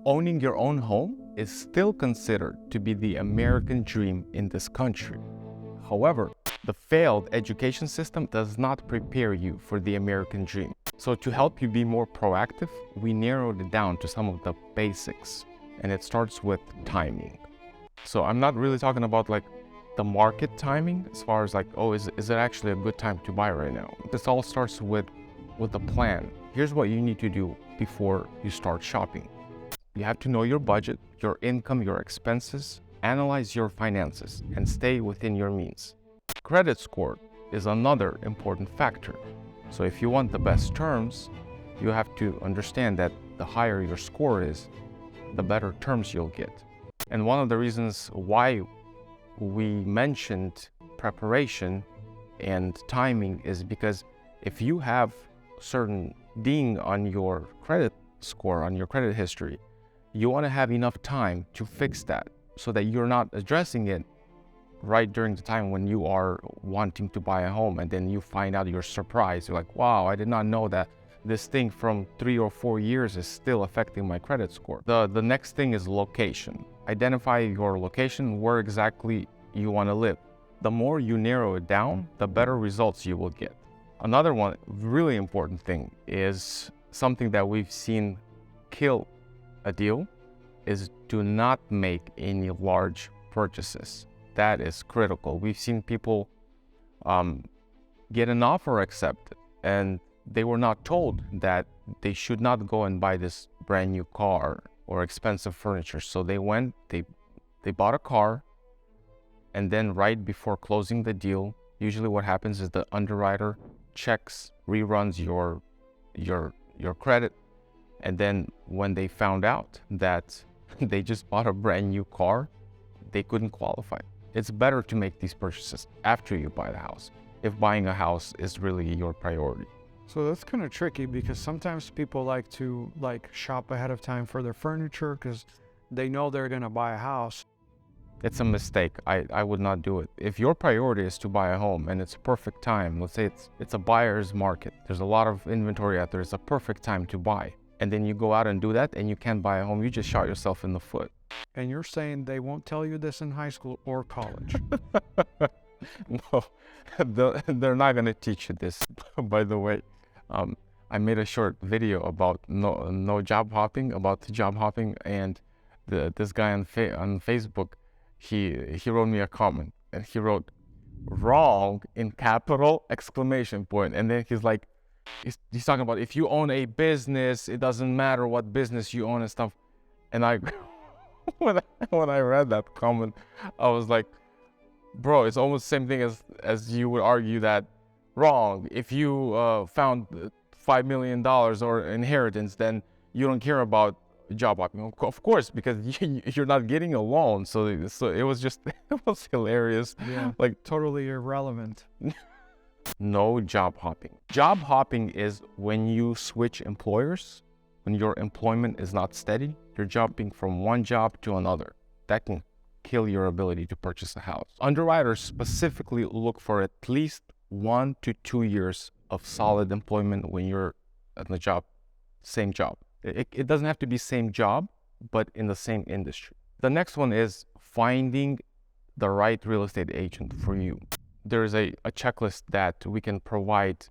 Owning your own home is still considered to be the American dream in this country. However, the failed education system does not prepare you for the American dream. So to help you be more proactive, we narrowed it down to some of the basics, and it starts with timing. So I'm not really talking about like the market timing as far as like, oh, is it actually a good time to buy right now? This all starts with a plan. Here's what you need to do before you start shopping. You have to know your budget, your income, your expenses, analyze your finances, and stay within your means. Credit score is another important factor. So if you want the best terms, you have to understand that the higher your score is, the better terms you'll get. And one of the reasons why we mentioned preparation and timing is because if you have certain ding on your credit score, on your credit history, you want to have enough time to fix that so that you're not addressing it right during the time when you are wanting to buy a home, and then you find out, you're surprised. You're like, wow, I did not know that this thing from 3 or 4 years is still affecting my credit score. The next thing is location. Identify your location, where exactly you want to live. The more you narrow it down, the better results you will get. Another one really important thing is something that we've seen kill a deal is do not make any large purchases. That is critical. We've seen people get an offer accepted and they were not told that they should not go and buy this brand new car or expensive furniture. So they went, they bought a car, and then right before closing the deal, usually what happens is the underwriter checks, reruns your credit, and then when they found out that they just bought a brand new car, they couldn't qualify. It's better to make these purchases after you buy the house, if buying a house is really your priority. So that's kind of tricky because sometimes people like to shop ahead of time for their furniture because they know they're going to buy a house. It's a mistake. I would not do it. If your priority is to buy a home and it's a perfect time, let's say it's a buyer's market, there's a lot of inventory out there, it's a perfect time to buy, and then you go out and do that and you can't buy a home, you just shot yourself in the foot. And you're saying they won't tell you this in high school or college? No, they're not going to teach you this. By the way, I made a short video about no job hopping, and this guy on Facebook, he wrote me a comment, and he wrote wrong in capital exclamation point, and then he's like, he's talking about if you own a business, it doesn't matter what business you own and stuff. And I when I read that comment, I was like, bro, it's almost the same thing as you would argue that wrong. If you found $5 million or inheritance, then you don't care about job hopping. Of course, because you're not getting a loan. So it was just, it was hilarious. Yeah, like totally irrelevant. No job hopping. Job hopping is when you switch employers, when your employment is not steady, you're jumping from one job to another. That can kill your ability to purchase a house. Underwriters specifically look for at least 1 to 2 years of solid employment when you're at the job, same job. It doesn't have to be same job, but in the same industry. The next one is finding the right real estate agent for you. There is a checklist that we can provide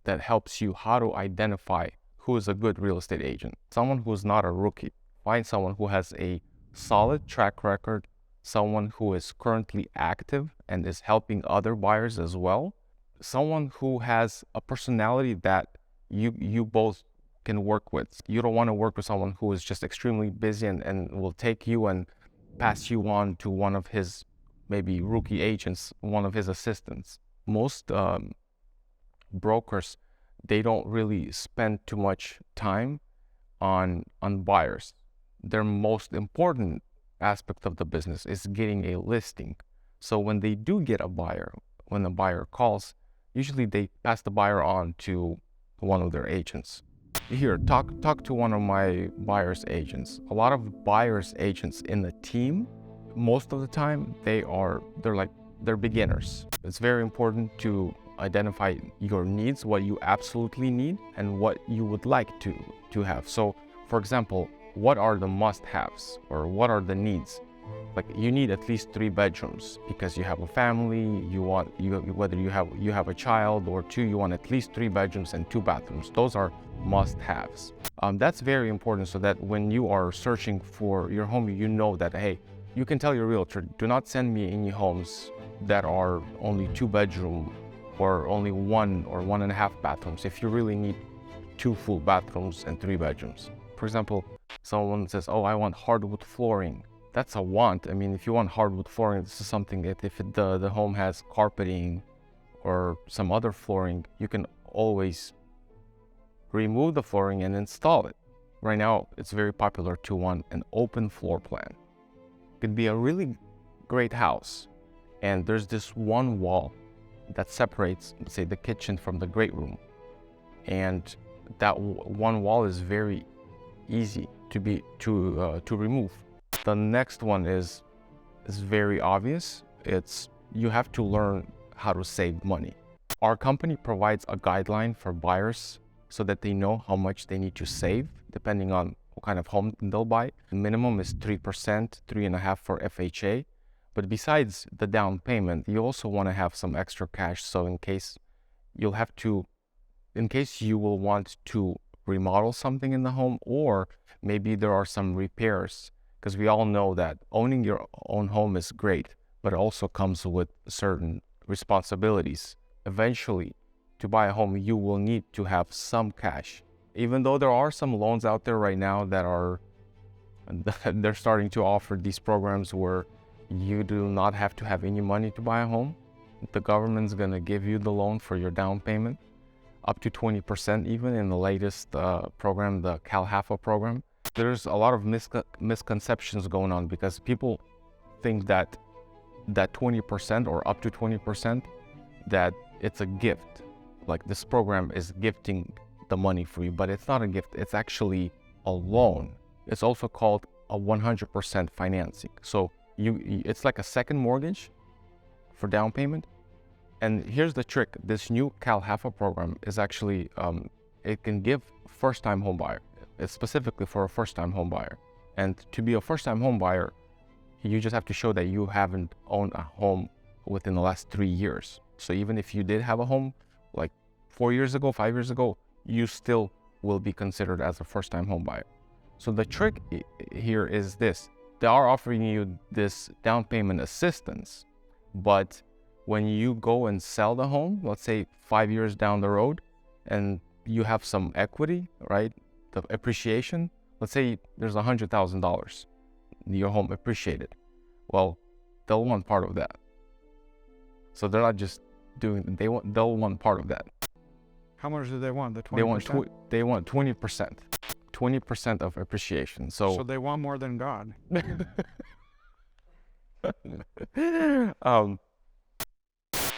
that helps you how to identify who is a good real estate agent. Someone who's not a rookie. Find someone who has a solid track record, someone who is currently active and is helping other buyers as well. Someone who has a personality that you both can work with. You don't want to work with someone who is just extremely busy and will take you and pass you on to one of his maybe rookie agents, one of his assistants. Most brokers, they don't really spend too much time on buyers. Their most important aspect of the business is getting a listing. So when they do get a buyer, when the buyer calls, usually they pass the buyer on to one of their agents. Here, talk to one of my buyer's agents. A lot of buyer's agents in the team, most of the time, they're beginners. It's very important to identify your needs, what you absolutely need, and what you would like to have. So, for example, what are the must-haves or what are the needs. Like you need at least 3 bedrooms because you have a family. Whether you have a child or 2, you want at least 3 bedrooms and 2 bathrooms. Those are must-haves. That's very important so that when you are searching for your home, you know that, hey, you can tell your realtor, do not send me any homes that are only 2 bedroom or only 1 or 1.5 bathrooms if you really need 2 full bathrooms and 3 bedrooms. For example, someone says, oh, I want hardwood flooring. That's a want. I mean, if you want hardwood flooring, this is something that if the home has carpeting or some other flooring, you can always remove the flooring and install it. Right now, it's very popular to want an open floor plan. It could be a really great house, and there's this one wall that separates, say, the kitchen from the great room. And that one wall is very easy to remove. The next one is very obvious. You have to learn how to save money. Our company provides a guideline for buyers so that they know how much they need to save depending on what kind of home they'll buy. The minimum is 3%, 3.5% for FHA. But besides the down payment, you also want to have some extra cash. So in case you will want to remodel something in the home, or maybe there are some repairs, because we all know that owning your own home is great, but it also comes with certain responsibilities. Eventually, to buy a home, you will need to have some cash. Even though there are some loans out there right now they're starting to offer these programs where you do not have to have any money to buy a home. The government's gonna give you the loan for your down payment, up to 20% even in the latest program, the Halfa program. There's a lot of misconceptions going on because people think that 20% or up to 20%, that it's a gift. Like this program is gifting the money for you, but it's not a gift. It's actually a loan. It's also called a 100% financing. So it's like a second mortgage for down payment. And here's the trick. This new Halfa program is actually, it can give first-time home buyer. It's specifically for a first-time home buyer. And to be a first-time home buyer, you just have to show that you haven't owned a home within the last 3 years. So even if you did have a home like 4 years ago, 5 years ago, you still will be considered as a first-time home buyer. So the trick here is this. They are offering you this down payment assistance, but when you go and sell the home, let's say 5 years down the road, and you have some equity, right? The appreciation, let's say there's $100,000, your home appreciated. Well, they'll want part of that. So they're not just they'll want part of that. How much do they want? The 20%? They want 20%. 20% of appreciation. So they want more than God.